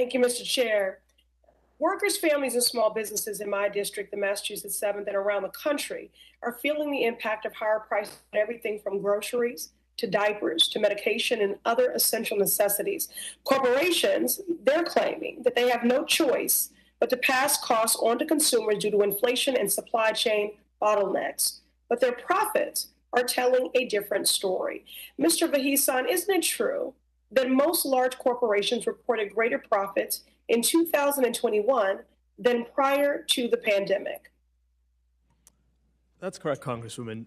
Thank you, Mr. Chair. Workers, families, and small businesses in my district, the Massachusetts 7th, and around the country are feeling the impact of higher prices on everything from groceries to diapers to medication and other essential necessities. Corporations, they're claiming that they have no choice but to pass costs on to consumers due to inflation and supply chain bottlenecks. But their profits are telling a different story. Mr. Vahisan, isn't it true that most large corporations reported greater profits in 2021 than prior to the pandemic? That's correct, Congresswoman.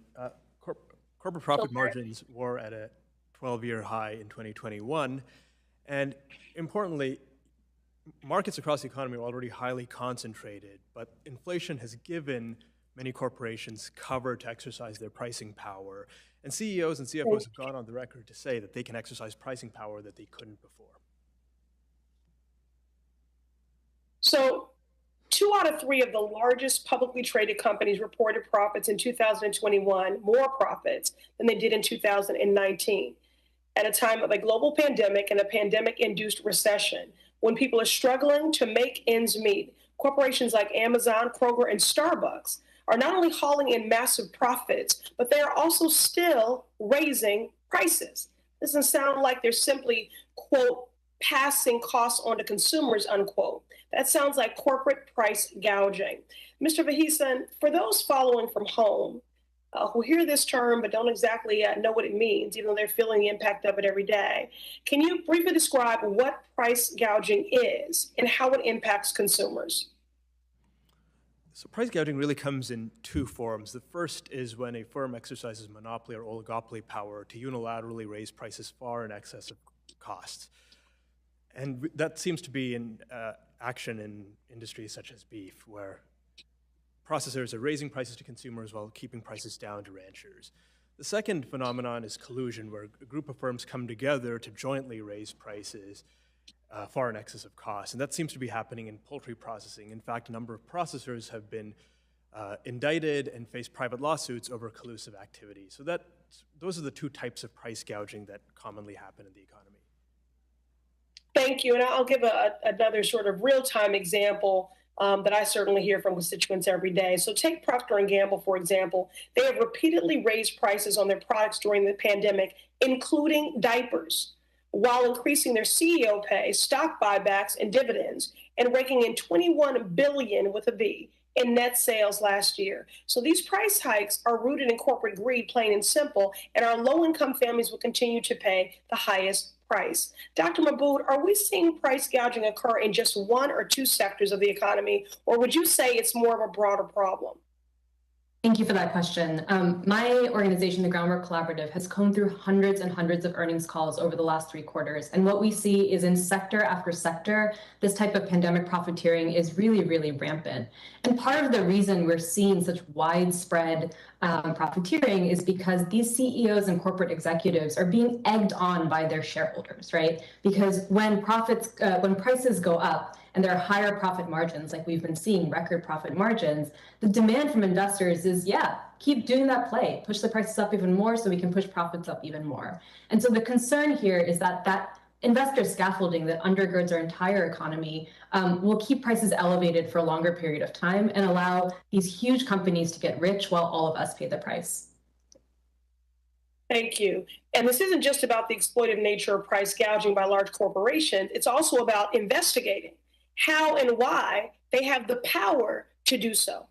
Corporate profit margins were at a 12-year high in 2021. And importantly, markets across the economy are already highly concentrated, but inflation has given many corporations cover to exercise their pricing power. And CEOs and CFOs have gone on the record to say that they can exercise pricing power that they couldn't before. So 2 out of 3 of the largest publicly traded companies reported profits in 2021, more profits than they did in 2019, at a time of a global pandemic and a pandemic-induced recession, when people are struggling to make ends meet. Corporations like Amazon, Kroger, and Starbucks are not only hauling in massive profits, but they are also still raising prices. This doesn't sound like they're simply, quote, passing costs on to consumers, unquote. That sounds like corporate price gouging. Mr. Vahisan, for those following from home who hear this term but don't exactly know what it means, even though they're feeling the impact of it every day, can you briefly describe what price gouging is and how it impacts consumers? So price gouging really comes in 2 forms. The first is when a firm exercises monopoly or oligopoly power to unilaterally raise prices far in excess of costs. And that seems to be in action in industries such as beef, where processors are raising prices to consumers while keeping prices down to ranchers. The second phenomenon is collusion, where a group of firms come together to jointly raise prices far in excess of cost. And that seems to be happening in poultry processing. In fact, a number of processors have been indicted and face private lawsuits over collusive activity. So those are the 2 types of price gouging that commonly happen in the economy. Thank you. And I'll give another sort of real-time example that I certainly hear from constituents every day. So take Procter & Gamble, for example. They have repeatedly raised prices on their products during the pandemic, including diapers, while increasing their CEO pay, stock buybacks, and dividends, and raking in $21 billion with a B in net sales last year. So these price hikes are rooted in corporate greed, plain and simple, and our low-income families will continue to pay the highest price. Dr. Mahbood, are we seeing price gouging occur in just 1 or 2 sectors of the economy, or would you say it's more of a broader problem? Thank you for that question. My organization, the Groundwork Collaborative, has combed through hundreds and hundreds of earnings calls over the last 3 quarters. And what we see is in sector after sector, this type of pandemic profiteering is really, really rampant. And part of the reason we're seeing such widespread profiteering is because these CEOs and corporate executives are being egged on by their shareholders, right? Because when prices go up, and there are higher profit margins, like we've been seeing record profit margins, the demand from investors is, yeah, keep doing that play, push the prices up even more so we can push profits up even more. And so the concern here is that investor scaffolding that undergirds our entire economy will keep prices elevated for a longer period of time and allow these huge companies to get rich while all of us pay the price. Thank you. And this isn't just about the exploitive nature of price gouging by large corporations. It's also about investigating how and why they have the power to do so.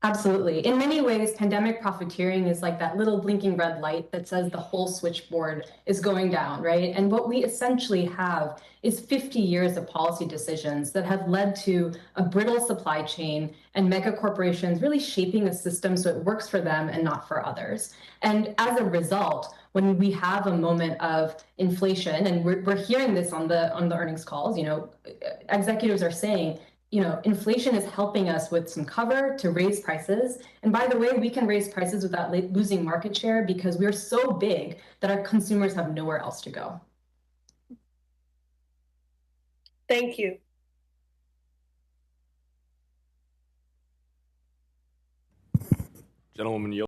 Absolutely. In many ways, pandemic profiteering is like that little blinking red light that says the whole switchboard is going down, right? And what we essentially have is 50 years of policy decisions that have led to a brittle supply chain and mega corporations really shaping a system so it works for them and not for others. And as a result, when we have a moment of inflation, and we're hearing this on the earnings calls, executives are saying, inflation is helping us with some cover to raise prices. And by the way, we can raise prices without losing market share because we're so big that our consumers have nowhere else to go. Thank you. Gentlewoman,